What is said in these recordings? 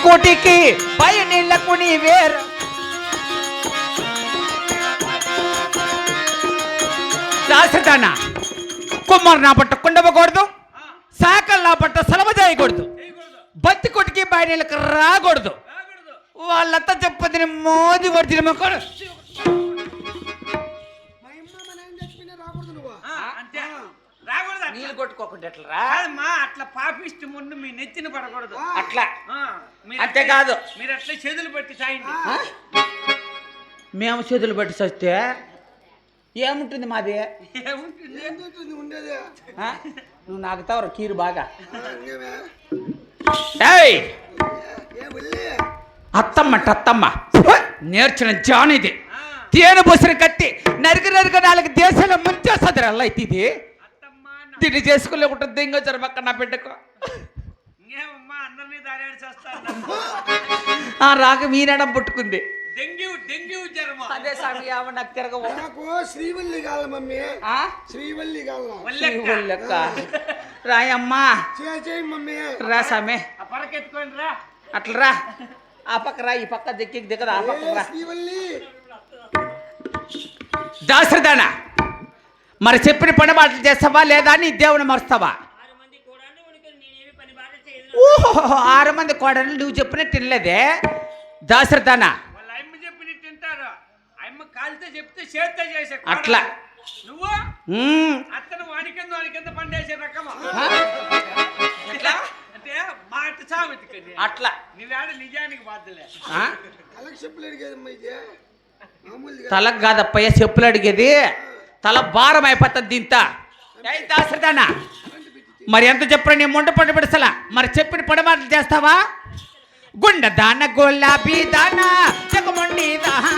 కోటికి పై నీళ్లకు నీ వేరు దాసదాన కుమ్మరు నా పట్ట కుండవకూడదు సాకల్ నా పట్ట సలవ చేయకూడదు బత్తి కొట్టికి పై నీళ్ళకి రాకూడదు వాళ్ళంతా చెప్పదని మోది కొడుతున్న మొక్కడు నీళ్ళు కొట్టుకోకుండా ఎట్లా అట్లా పాపిష్టి ముందు మీ నెత్తిన పడకూడదు అట్లా అంతేకాదు మీరు అట్లా చేతులు పెట్టి సాయండి మేము చేతులు పెట్టి చస్తే ఏముంటుంది మాది నువ్వు నాకు తవరు కీరు బాగా అత్తమ్మ టత్తమ్మ నేర్చిన జానిది తేనె పోసిన కత్తి నరికి నరికి నాలుగు దేశాల ముంచేస్తుంది అల్ల అయితే ఇది తిని చేసుకోలేకుండా దింగ జరపక్క నా బిడ్డకు రాక మీనడం పుట్టుకుంది అదే స్వామి నాకు తిరగవు శ్రీవల్లి కాల మమ్మీ శ్రీవల్లి లెక్క రాయమ్మా మమ్మీ రా స్వామి పరకెత్తుకొని రా అట్లా రా ఆ పక్క రా ఈ పక్క దిక్కి దిగదు ఆ పక్క రా దాసరిదానా మరి చెప్పిన పని బాటలు చేస్తావా లేదా నీ దేవుని మరుస్తావా 6 మంది కోడలు నువ్వు చెప్పినట్టు తినలేదే దాసరిదానా అట్లా నువ్వు అతను వాడి కింద పండేసే రకమా అంటే మాట సామెత అట్లా నువ్వేడ నిజానికి బాధలే తలకు కాదప్పయ్య చెప్పులు అడిగేది తల భారం అయిపోతుంది దీంత దాసరిదానా మరి ఎంత చెప్పరా నీ ముండ పండు పెడసలా మరి చెప్పిన పడమాటలు చేస్తావా గుండె దాన గులాబీ దానా జగముండి దానా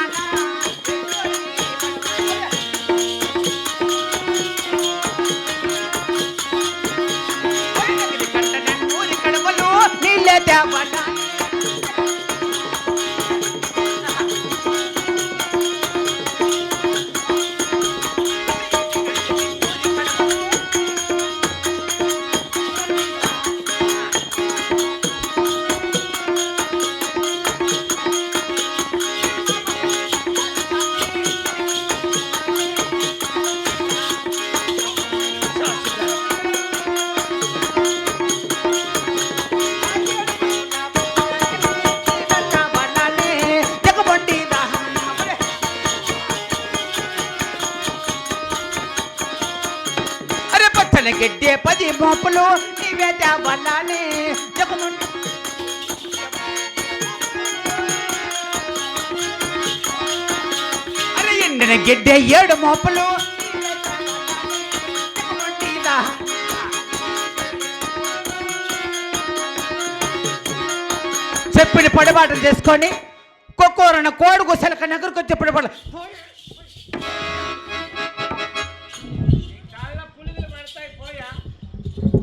నీళ్ళే దేవనా గడ్డే 10 మోపులు నీవే తేవాలని జగముండి అరే ఎండిన గడ్డే 7 మోపులు చెప్పిన పడిబాటలు చేసుకొని కొక్కోరన కోడు గుసలక నగరకు వచ్చే పడిబాట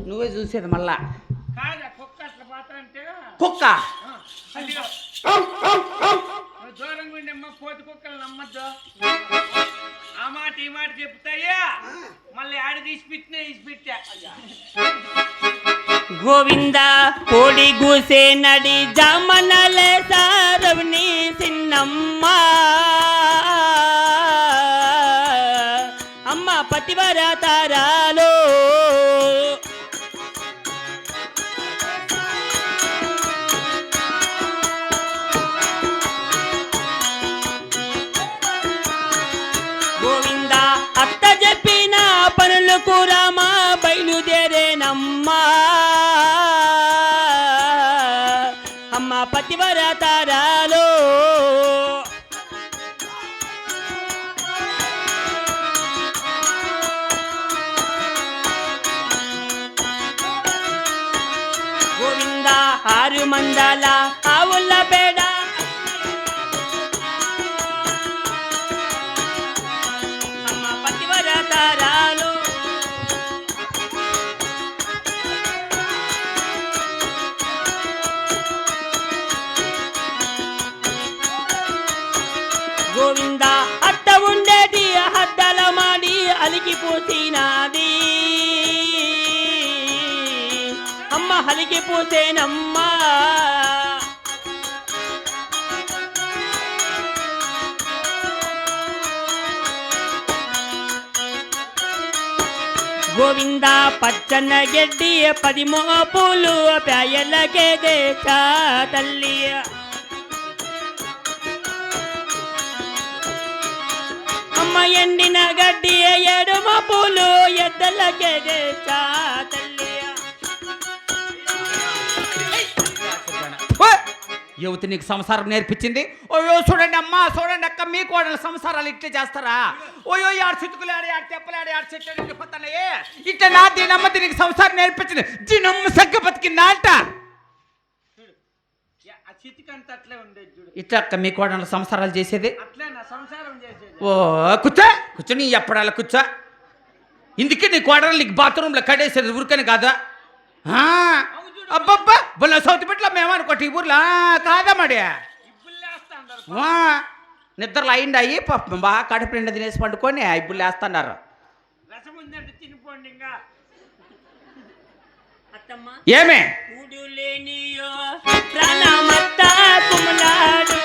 నువ్వే చూసేది మళ్ళా కుక్క దూరంగా ఉండమ్మా కోతి కుక్కలు నమ్మద్దు ఆ మాట ఈ మాట చెప్తాయా మళ్ళీ ఆడ తీసిపెట్టా గోవింద కోడి గూసే నడి జామనలే సారవని సిన్నమ్మ అమ్మ పతివర తారాలో గోవింద అత్త చెప్పిన పనులకు రామా బయలుదేరేనమ్మా అమ్మ పతివర తారాలో గోవింద 6 మందల ఆవుల పేడ అమ్మ పతివర తారాలో గోవింద అత్త ఉండేటి హద్దల మాడి అలికిపోసినాది అమ్మ హలికిపోతేనమ్మా గోవింద పచ్చన గడ్డి 10 మోపులు ప్యాయలకే దేశా తల్లి అమ్మ ఎండిన గడ్డి 7 మోపులు ఎద్దలకే దేశా తల్లి యువతి నీకు సంసారం నేర్పించింది. ఓయో చూడండి అమ్మా, చూడండి అక్క, మీ కోడలు సంసారాలు ఇట్లే చేస్తారా? ఓయో ఆడు చితుకులాడి ఆడు తెప్పలాడి ఆడు చెట్టు పోతానే ఇట్లా నా దీనమ్మ దీనికి సంసారం నేర్పించింది. దీనమ్మ సగ్గ బతికిందా అంట. ఆ చితికంత అట్లే ఉండేది చూడు. ఇట్లా అక్క మీ కోడలు సంసారాలు చేసేది. అట్లే నా సంసారం చేసేది. ఓ కూర్చొని ఎప్పడాల కూర్చో. ఇందుకే నీ కోడలు నీకు బాత్రూంలో కడేసేది ఊరికని కాదా? అబ్బబ్బా బొల్ల సౌతి పెట్ల మేమనుకోటి ఈ ఊర్లో కాదా మడి ఇబ్బుల్లేస్తా అంటారు. నిద్రలు అయిండాయి పాపం బాగా కడుపు నిండా తినేసి పండుకొని ఇప్పుడు లేస్తున్నారు. రసం ఉందంటే తినిపోండి ఇంకా. అత్తమ్మ ఏమే ఊడు లేనియో ప్రాణమత్తా కుమలాడు